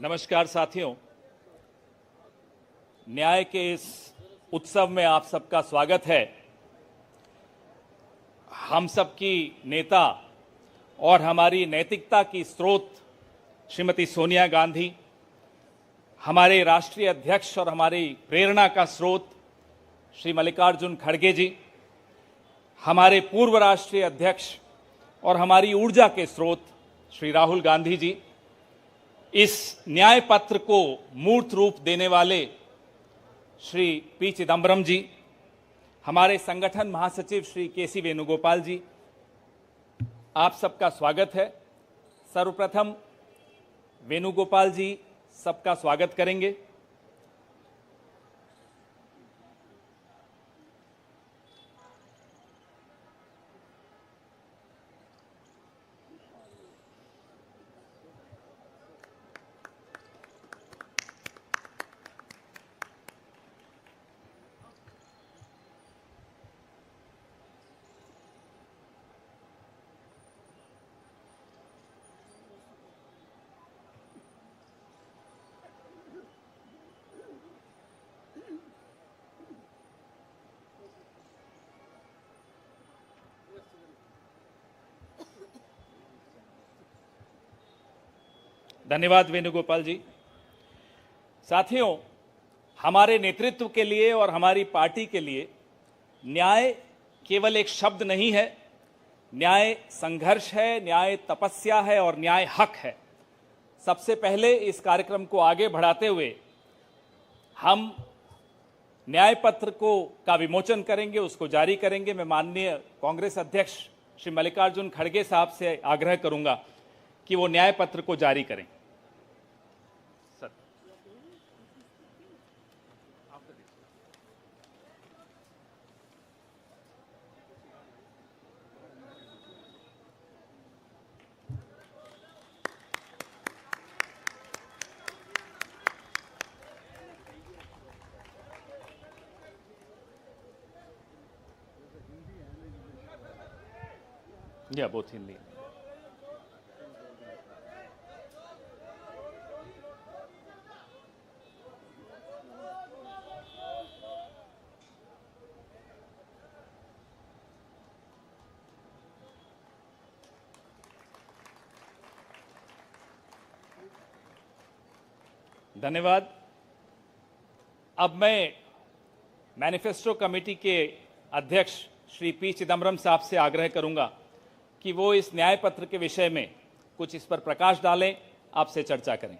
नमस्कार साथियों, न्याय के इस उत्सव में आप सबका स्वागत है। हम सबकी नेता और हमारी नैतिकता की स्रोत श्रीमती सोनिया गांधी, हमारे राष्ट्रीय अध्यक्ष और हमारी प्रेरणा का स्रोत श्री मल्लिकार्जुन खड़गे जी, हमारे पूर्व राष्ट्रीय अध्यक्ष और हमारी ऊर्जा के स्रोत श्री राहुल गांधी जी, इस न्याय पत्र को मूर्त रूप देने वाले श्री पी चिदम्बरम जी, हमारे संगठन महासचिव श्री केसी वेणुगोपाल जी, आप सबका स्वागत है। सर्वप्रथम वेणुगोपाल जी सबका स्वागत करेंगे। धन्यवाद वेणुगोपाल जी। साथियों, हमारे नेतृत्व के लिए और हमारी पार्टी के लिए न्याय केवल एक शब्द नहीं है, न्याय संघर्ष है, न्याय तपस्या है और न्याय हक है। सबसे पहले इस कार्यक्रम को आगे बढ़ाते हुए हम न्याय पत्र का विमोचन करेंगे, उसको जारी करेंगे। मैं माननीय कांग्रेस अध्यक्ष श्री मल्लिकार्जुन खड़गे साहब से आग्रह करूंगा कि वो न्याय पत्र को जारी करें। या बोथ हिंदी। धन्यवाद। अब मैं मैनिफेस्टो कमेटी के अध्यक्ष श्री पी चिदम्बरम साहब से आग्रह करूंगा कि वो इस न्याय पत्र के विषय में कुछ इस पर प्रकाश डालें, आपसे चर्चा करें।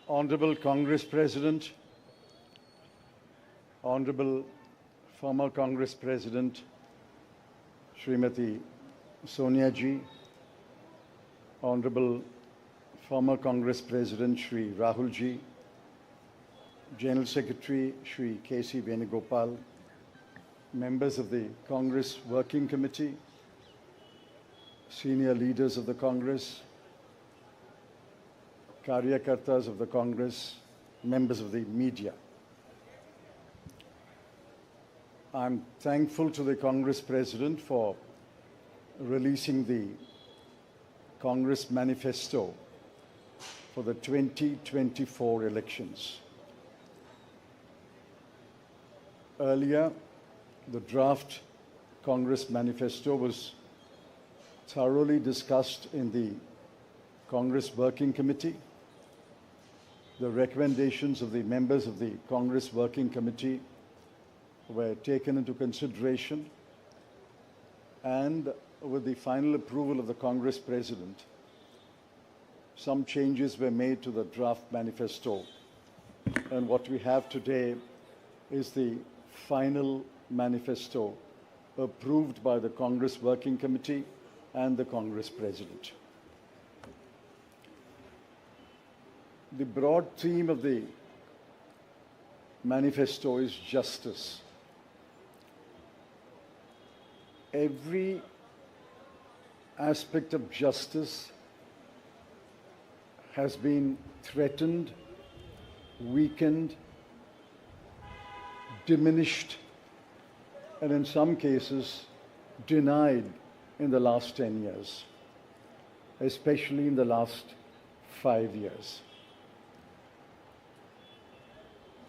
Honorable Congress President, Honorable former Congress President Srimati Sonia Ji, Honorable former Congress President Shri Rahul Ji, General Secretary Shri K.C. Venugopal, members of the Congress Working Committee, senior leaders of the Congress, Karyakartas of the Congress, members of the media. I'm thankful to the Congress President for releasing the Congress Manifesto for the 2024 elections. Earlier, the draft Congress Manifesto was thoroughly discussed in the Congress Working Committee. The recommendations of the members of the Congress Working Committee were taken into consideration, and with the final approval of the Congress President, some changes were made to the draft manifesto. And what we have today is the final manifesto approved by the Congress Working Committee and the Congress President. The broad theme of the manifesto is justice. Every aspect of justice has been threatened, weakened, diminished, and in some cases denied in the last 10 years, especially in the last 5 years.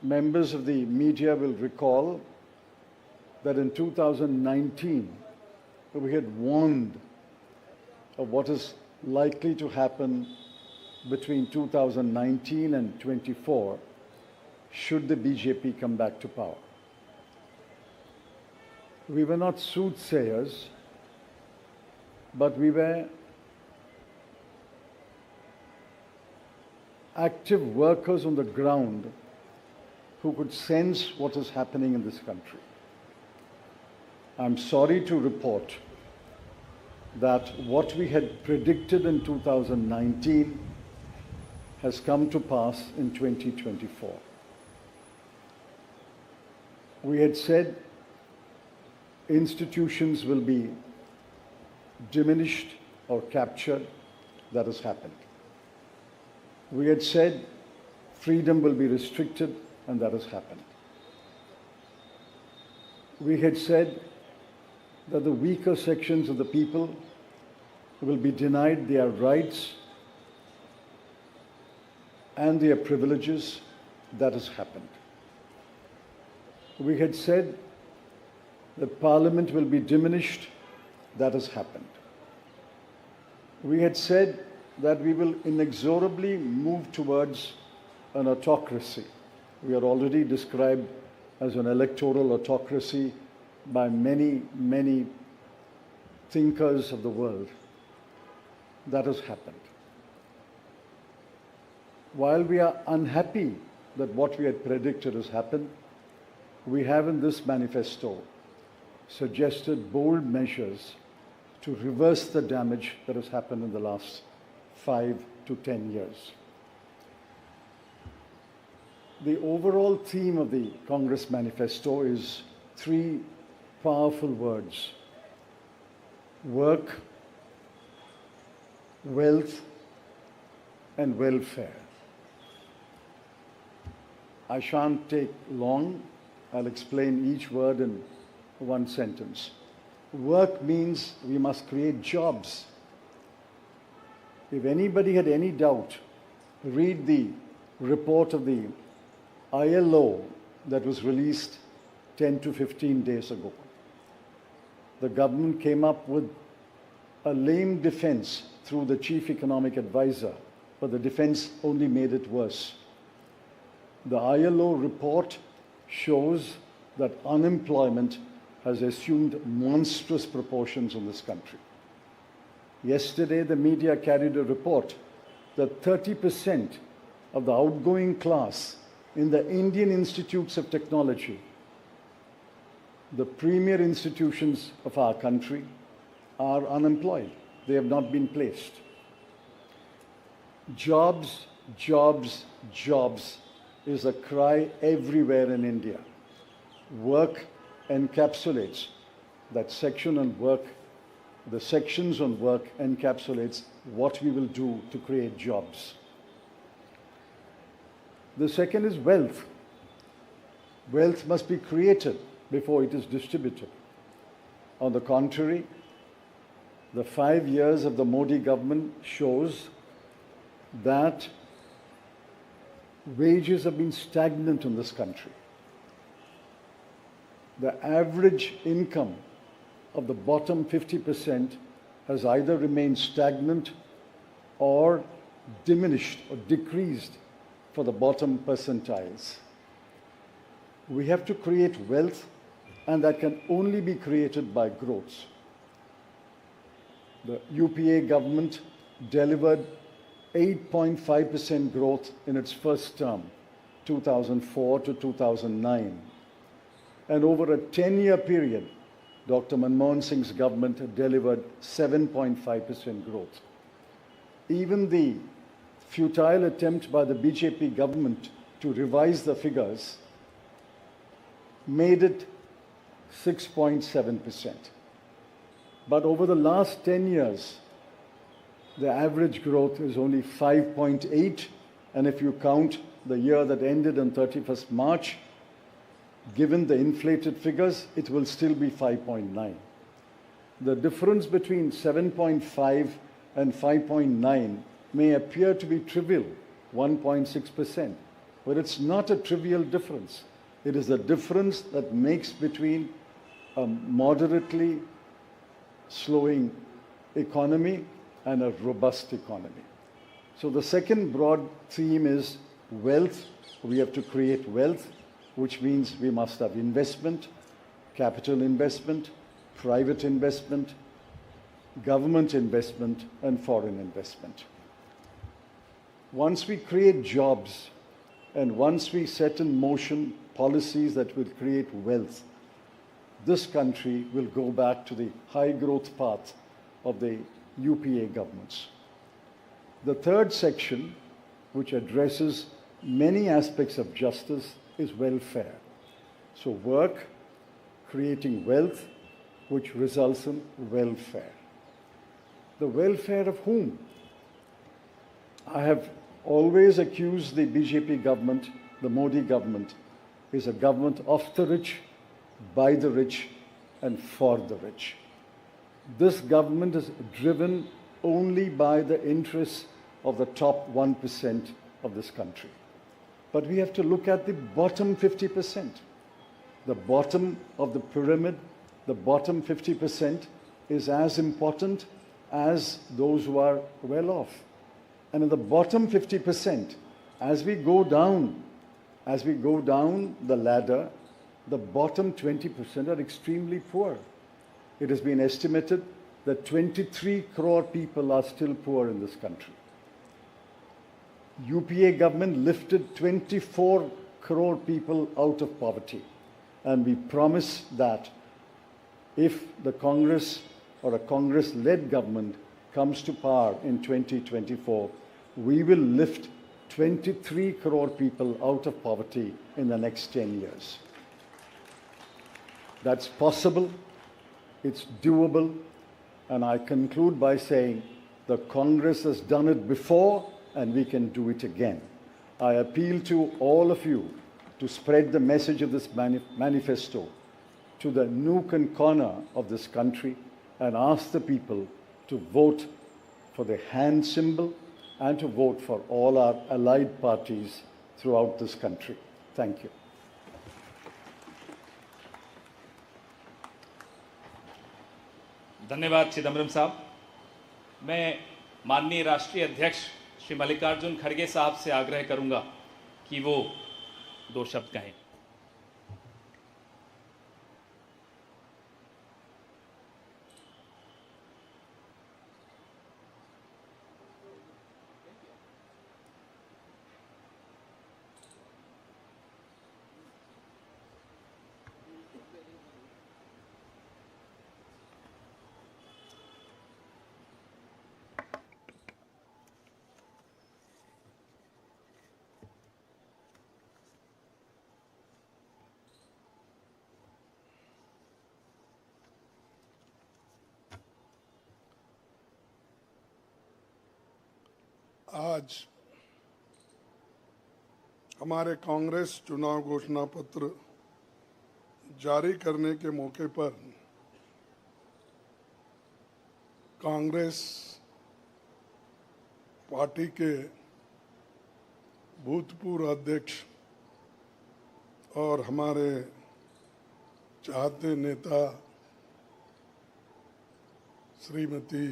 Members of the media will recall that in 2019, we had warned of what is likely to happen between 2019 and 24 should the BJP come back to power. We were not soothsayers, but we were active workers on the ground who could sense what is happening in this country. I'm sorry to report that what we had predicted in 2019 has come to pass in 2024. We had said institutions will be diminished or captured. That has happened. We had said freedom will be restricted, and that has happened. We had said that the weaker sections of the people will be denied their rights and their privileges. That has happened. We had said that Parliament will be diminished. That has happened. We had said that we will inexorably move towards an autocracy. We are already described as an electoral autocracy by many, many thinkers of the world. That has happened. While we are unhappy that what we had predicted has happened, we have in this manifesto suggested bold measures to reverse the damage that has happened in the last 5 to 10 years. The overall theme of the Congress manifesto is 3 powerful words: work, wealth, and welfare. I shan't take long. I'll explain each word in one sentence. Work means we must create jobs. If anybody had any doubt, read the report of the ILO that was released 10 to 15 days ago. The government came up with a lame defense through the chief economic advisor, but the defense only made it worse. The ILO report shows that unemployment has assumed monstrous proportions in this country. Yesterday, the media carried a report that 30% of the outgoing class in the Indian Institutes of Technology, the premier institutions of our country, are unemployed. They have not been placed. Jobs, jobs, jobs is a cry everywhere in India. Work encapsulates that section on work. The sections on work encapsulates what we will do to create jobs. The second is wealth. Wealth must be created before it is distributed. On the contrary, the 5 years of the Modi government shows that wages have been stagnant in this country. The average income of the bottom 50% has either remained stagnant or diminished or decreased for the bottom percentiles. We have to create wealth, and that can only be created by growth. The UPA government delivered 8.5% growth in its first term, 2004 to 2009. And over a 10-year period, Dr. Manmohan Singh's government delivered 7.5% growth. Even the futile attempt by the BJP government to revise the figures made it 6.7%. But over the last 10 years, the average growth is only 5.8, and if you count the year that ended on 31st March, given the inflated figures, it will still be 5.9. The difference between 7.5 and 5.9 may appear to be trivial, 1.6%, but it's not a trivial difference. It is the difference that makes between a moderately slowing economy and a robust economy. So the second broad theme is wealth. We have to create wealth, which means we must have investment, capital investment, private investment, government investment, and foreign investment. Once we create jobs and once we set in motion policies that will create wealth, this country will go back to the high growth path of the UPA governments. The third section, which addresses many aspects of justice, is welfare. So work, creating wealth, which results in welfare. The welfare of whom? I have always accused the BJP government, the Modi government, is a government of the rich, by the rich, and for the rich. This government is driven only by the interests of the top 1% of this country. But we have to look at the bottom 50%. The bottom of the pyramid, the bottom 50% is as important as those who are well off. And in the bottom 50%, as we go down the ladder, the bottom 20% are extremely poor. It has been estimated that 23 crore people are still poor in this country. UPA government lifted 24 crore people out of poverty. And we promise that if the Congress or a Congress-led government comes to power in 2024, we will lift 23 crore people out of poverty in the next 10 years. That's possible, it's doable, and I conclude by saying the Congress has done it before and we can do it again. I appeal to all of you to spread the message of this manifesto to the nook and corner of this country and ask the people to vote for the hand symbol and to vote for all our allied parties throughout this country. Thank you. धन्यवाद चिदम्बरम साहब। मैं माननीय राष्ट्रीय अध्यक्ष श्री मल्लिकार्जुन खड़गे साहब से आग्रह करूंगा कि वो 2 शब्द कहें। आज हमारे कांग्रेस चुनाव घोषणा पत्र जारी करने के मौके पर कांग्रेस पार्टी के भूतपूर्व अध्यक्ष और हमारे चाहते नेता श्रीमती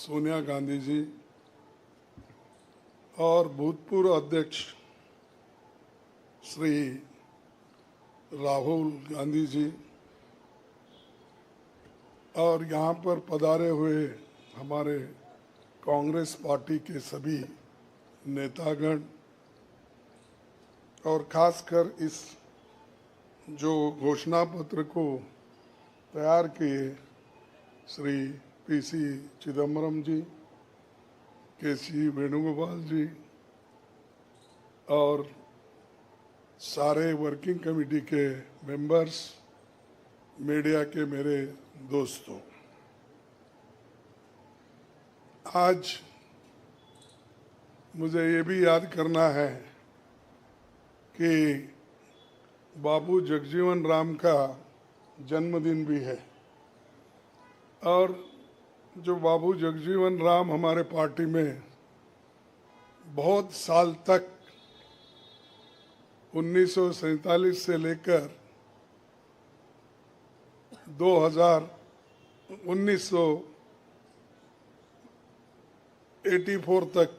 सोनिया गांधी जी और भूतपूर्व अध्यक्ष श्री राहुल गांधी जी और यहाँ पर पधारे हुए हमारे कांग्रेस पार्टी के सभी नेतागण और खासकर इस जो घोषणा पत्र को तैयार किए श्री पीसी चिदम्बरम जी, केसी वेणुगोपाल जी और सारे वर्किंग कमेटी के मेंबर्स, मीडिया के मेरे दोस्तों, आज मुझे ये भी याद करना है कि बाबू जगजीवन राम का जन्मदिन भी है। और जो बाबू जगजीवन राम हमारे पार्टी में बहुत साल तक 1947 से लेकर 1984 तक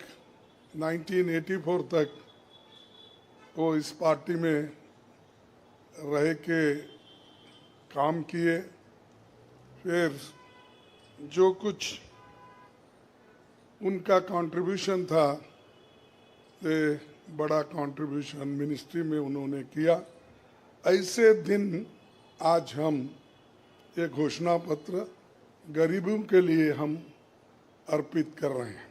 1984 तक वो इस पार्टी में रह के काम किए। फिर जो कुछ उनका कंट्रीब्यूशन था, ये बड़ा कंट्रीब्यूशन मिनिस्ट्री में उन्होंने किया। ऐसे दिन आज हम ये घोषणा पत्र गरीबों के लिए हम अर्पित कर रहे हैं।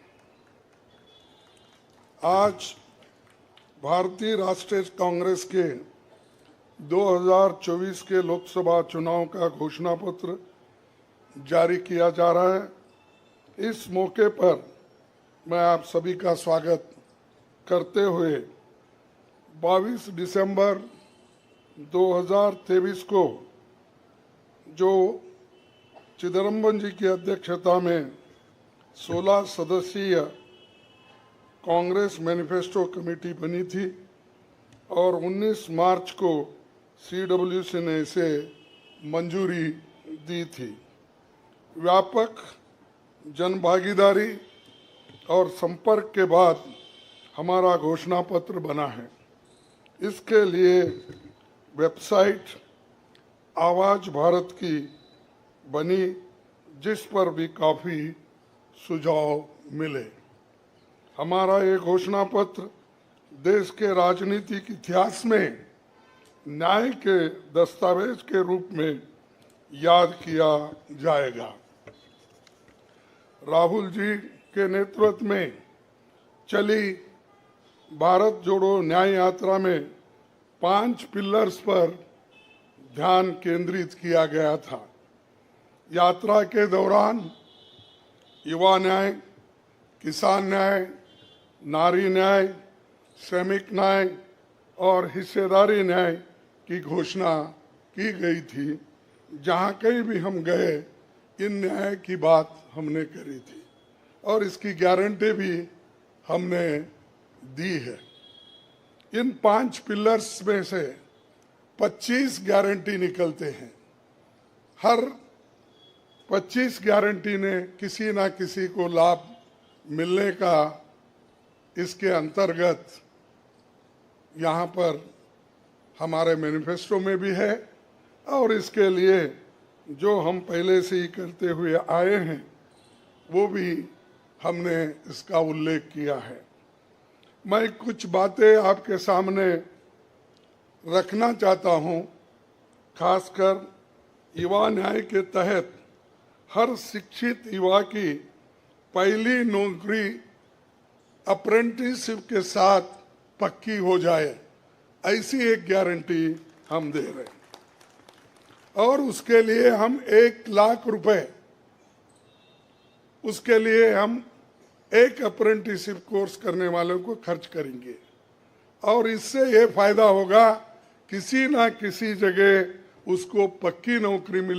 आज भारतीय राष्ट्रीय कांग्रेस के 2024 के लोकसभा चुनाव का घोषणा पत्र जारी किया जा रहा है। इस मौके पर मैं आप सभी का स्वागत करते हुए 22 दिसंबर 2023 को जो चिदम्बरम जी की अध्यक्षता में 16 सदस्यीय कांग्रेस मैनिफेस्टो कमेटी बनी थी और 19 मार्च को CWC ने इसे मंजूरी दी थी। व्यापक जनभागीदारी और संपर्क के बाद हमारा घोषणा पत्र बना है। इसके लिए वेबसाइट आवाज भारत की बनी, जिस पर भी काफ़ी सुझाव मिले। हमारा ये घोषणा पत्र देश के राजनीतिक इतिहास में न्याय के दस्तावेज के रूप में याद किया जाएगा। राहुल जी के नेतृत्व में चली भारत जोड़ो न्याय यात्रा में 5 पिलर्स पर ध्यान केंद्रित किया गया था। यात्रा के दौरान युवा न्याय, किसान न्याय, नारी न्याय, श्रमिक न्याय और हिस्सेदारी न्याय की घोषणा की गई थी। जहाँ कहीं भी हम गए इन न्याय की बात हमने करी थी और इसकी गारंटी भी हमने दी है। इन 5 पिलर्स में से 25 गारंटी निकलते हैं। हर 25 गारंटी ने किसी ना किसी को लाभ मिलने का इसके अंतर्गत यहाँ पर हमारे मैनिफेस्टो में भी है और इसके लिए जो हम पहले से ही करते हुए आए हैं वो भी हमने इसका उल्लेख किया है। मैं कुछ बातें आपके सामने रखना चाहता हूँ। खासकर युवा न्याय के तहत हर शिक्षित युवा की पहली नौकरी अप्रेंटिसशिप के साथ पक्की हो जाए, ऐसी एक गारंटी हम दे रहे हैं। और उसके लिए हम 1 लाख रुपए, उसके लिए हम एक अप्रेंटिसशिप कोर्स करने वालों को खर्च करेंगे और इससे ये फायदा होगा किसी ना किसी जगह उसको पक्की नौकरी मिले।